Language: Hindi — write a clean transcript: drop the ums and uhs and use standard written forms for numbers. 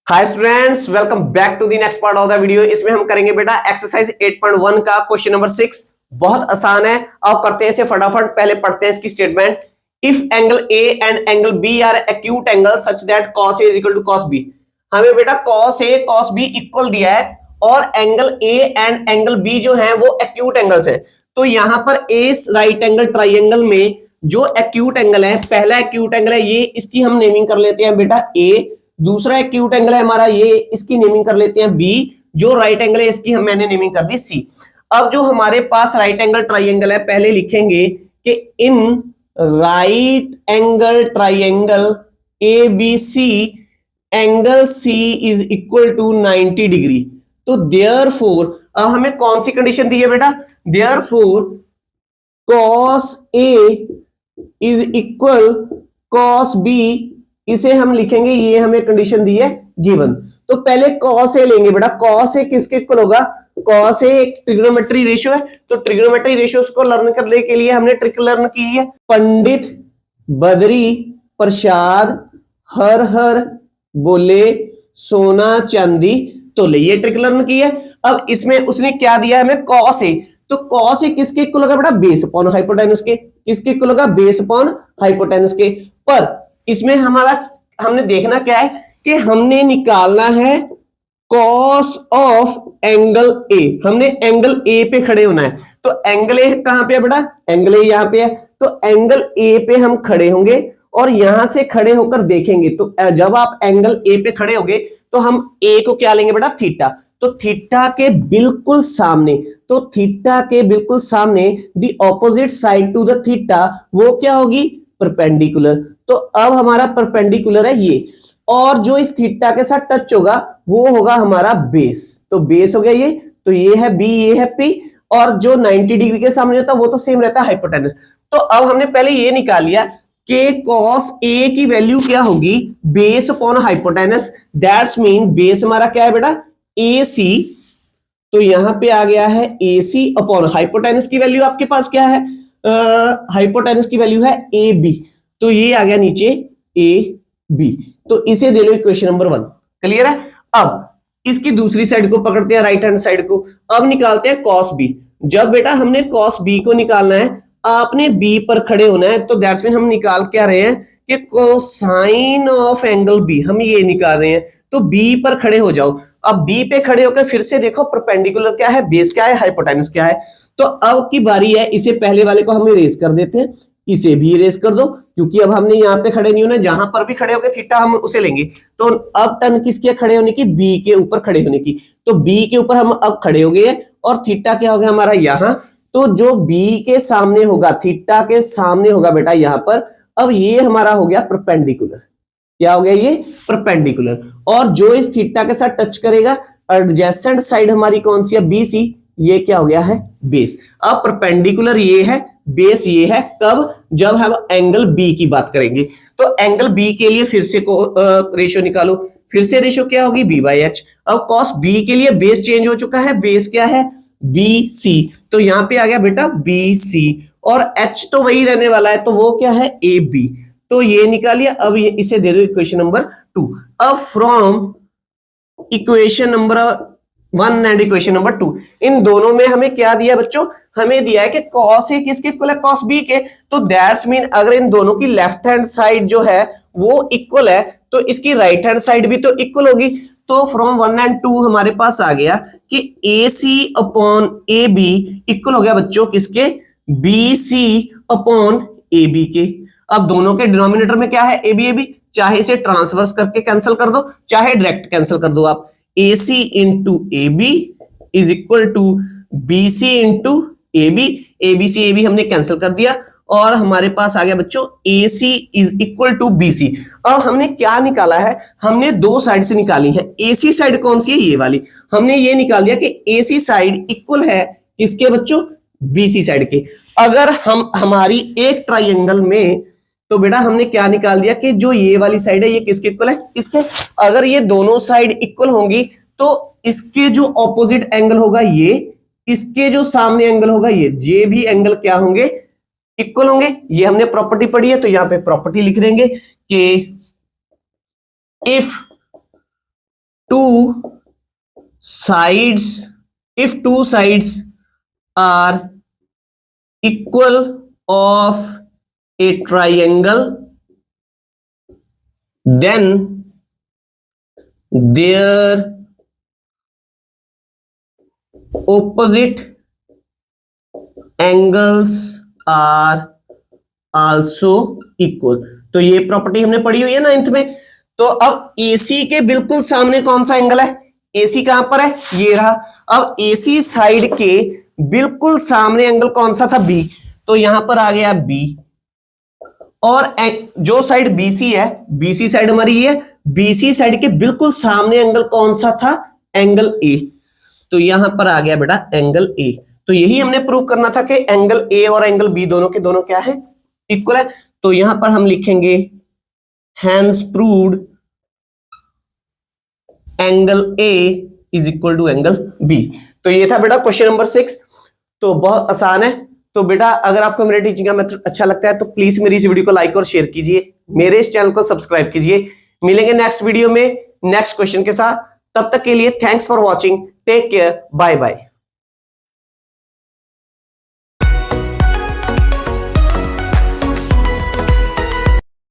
Hi students, welcome back to the next part of the video. इसमें हम करेंगे बेटा एक्सरसाइज 8.1 का क्वेश्चन नंबर 6। बहुत आसान है, आओ करते हैं इसे फटाफट। पहले पढ़ते हैं इसकी statement. If angle A and angle B are acute angle such that cos A is equal to cos B। हमें बेटा cos A cos B इक्वल दिया है और angle A and angle B जो है वो एक्यूट एंगल्स है। तो यहां पर ए राइट एंगल ट्राइंगल में जो एक्यूट एंगल है, पहला एक्यूट एंगल है ये, इसकी हम नेमिंग कर लेते हैं बेटा ए। दूसरा एक्यूट एंगल है हमारा ये, इसकी नेमिंग कर लेते हैं बी। जो राइट एंगल है इसकी मैंने नेमिंग कर दी सी। अब जो हमारे पास राइट एंगल ट्राइंगल है, पहले लिखेंगे कि in right angle triangle A B C angle C is equal to 90 degree. तो देयरफॉर अब हमें कौन सी कंडीशन दी है बेटा? Therefore cos A is equal cos B, इसे हम लिखेंगे, ये हमें कंडीशन दी है गिवन। तो पहले cos A लेंगे बेटा। cos A किसके इक्वल होगा? cos A एक ट्रिग्नोमेट्री रेशियो है, तो ट्रिग्नोमेट्री रेशियोज को लर्न करने के लिए हमने ट्रिक लर्न की है। पंडित बद्री प्रसाद हर हर बोले सोना चांदी तोले, ये ट्रिक लर्न की है। अब इसमें उसने क्या दिया है हमें? cos A। तो cos A किसके इक्वल होगा बेटा? बेस अपॉन हाइपोटेनस के। किसके इक्वल होगा? बेस अपॉन हाइपोटेनस के। पर इसमें हमने देखना क्या है कि हमने निकालना है cos ऑफ एंगल ए। हमने एंगल ए पे खड़े होना है। तो एंगल ए कहां पे है बेटा? एंगल ए यहां पे है। तो एंगल ए पे हम खड़े होंगे और यहां से खड़े होकर देखेंगे। तो जब आप एंगल ए पे खड़े होंगे तो हम ए को क्या लेंगे बेटा? थीटा। तो थीटा के बिल्कुल सामने, तो थीटा के बिल्कुल सामने the opposite side to the theta, वो क्या होगी? परपेंडिकुलर। तो अब हमारा परपेंडिकुलर है ये, और जो इस थीटा के साथ टच होगा वो होगा हमारा बेस। तो बेस हो गया ये, तो ये है बी, ये है पी, और जो 90 डिग्री के सामने होता है वो तो सेम रहता है हाइपोटेनस। तो अब हमने पहले ये निकाल लिया कि cos A की वैल्यू क्या होगी? Base upon hypotenuse. That's mean base हमारा क्या है बेटा? AC। तो यहां पे आ गया है AC अपॉन हाइपोटेनस की वैल्यू आपके पास क्या है? हाइपोटेनस की वैल्यू है AB। तो ये आ गया नीचे AB। तो इसे दे लो इक्वेशन नंबर 1। क्लियर है? अब इसकी दूसरी साइड को पकड़ते हैं, राइट हैंड साइड को। अब निकालते हैं cos B। जब बेटा हमने cos B को निकालना है, आपने B पर खड़े होना है। तो दैट्स मीन हम निकाल क्या रहे हैं कि कोसाइन ऑफ एंगल B, हम ये निकाल रहे हैं। तो B पर खड़े हो जाओ। अब B पे खड़े होकर फिर से देखो परपेंडिकुलर क्या है, बेस क्या है, हाइपोटेनस क्या है। तो अब की बारी है, इसे पहले वाले को हम इरेज कर देते हैं, इसे भी इरेज कर दो, क्योंकि अब हमने यहाँ पे खड़े नहीं होना, जहां पर भी खड़े होंगे थीटा हम उसे लेंगे। तो अब टर्न किसके खड़े होने की? बी के ऊपर खड़े होने की। तो बी के ऊपर हम अब खड़े हो गए और थीटा क्या हो गया हमारा यहाँ। तो जो बी के सामने होगा, थीटा के सामने होगा बेटा यहाँ पर। अब ये हमारा हो गया परपेंडिकुलर। क्या हो गया ये? परपेंडिकुलर। और जो इस थीटा के साथ टच करेगा, एडजेसेंट साइड हमारी कौन सी है? BC। ये क्या हो गया है? बेस। अब परपेंडिकुलर ये है, बेस ये है। कब? जब हम एंगल बी की बात करेंगे। तो एंगल बी के लिए फिर से रेशियो निकालो। फिर से रेशियो क्या होगी? B/H। अब cos B के लिए बेस चेंज हो चुका है, बेस क्या है? BC। तो यहां पे आ गया बेटा BC, और H तो वही रहने वाला है, तो वो क्या है? AB। तो ये निकालिए। अब ये इसे दे दो इक्वेशन नंबर 2। अब from equation number 1 and equation number 2, इन दोनों में हमें क्या दिया बच्चों? हमें दिया है कि cos A किसके इक्वल है? cos B के। तो दैट्स मीन अगर इन दोनों की लेफ्ट हैंड साइड जो है वो इक्वल है, तो इसकी राइट हैंड साइड भी तो इक्वल होगी। तो फ्रॉम 1 एंड 2 हमारे पास आ गया कि AC अपॉन AB इक्वल हो गया बच्चों किसके? BC अपॉन AB के। अब दोनों के डिनोमिनेटर में क्या है? AB। चाहे इसे ट्रांसवर्स करके कैंसिल कर दो, चाहे डायरेक्ट कैंसिल कर दो आप। AC into AB is equal to BC into AB। ABC AB हमने कैंसिल कर दिया और हमारे पास आ गया बच्चों AC is equal to BC। अब हमने क्या निकाला है? हमने दो साइड से निकाली है। AC साइड कौन सी है? ये वाली। हमने ये निकाल दिया कि AC साइड इक्वल है किसके बच्चों? BC साइड के। अगर हम हमारी एक ट्राइंगल में, तो बेटा हमने क्या निकाल दिया कि जो ये वाली साइड है ये किसके इक्वल है? इसके। अगर ये दोनों साइड इक्वल होंगी तो इसके जो ऑपोजिट एंगल होगा ये, इसके जो सामने एंगल होगा ये भी एंगल क्या होंगे? इक्वल होंगे। ये हमने प्रॉपर्टी पढ़ी है, तो यहां पे प्रॉपर्टी लिख देंगे कि if sides, if two sides are equal of a triangle, then their opposite angles are also equal। तो ये प्रॉपर्टी हमने पढ़ी हुई है ना 9th में। तो अब AC के बिल्कुल सामने कौन सा एंगल है? AC कहां पर है? ये रहा। अब AC साइड के बिल्कुल सामने एंगल कौन सा था? B। तो यहां पर आ गया B, और जो साइड BC है, BC साइड हमारी ये है, BC साइड के बिल्कुल सामने एंगल कौन सा था? Angle A। तो यहां पर आ गया बेटा एंगल A। तो यही हमने प्रूव करना था कि एंगल A और एंगल B दोनों के दोनों क्या है? इक्वल है। तो यहां पर हम लिखेंगे hence proved angle A is equal to angle B। तो ये था बेटा क्वेश्चन नंबर 6। तो बहुत आसान है। तो बेटा अगर आपको मेरे टीचिंग का मेथड अच्छा लगता है तो प्लीज मेरी इस वीडियो को लाइक और शेयर कीजिए, मेरे इस चैनल को सब्सक्राइब कीजिए। मिलेंगे नेक्स्ट वीडियो में नेक्स्ट क्वेश्चन के साथ। तब तक के लिए thanks for watching, take care, bye bye.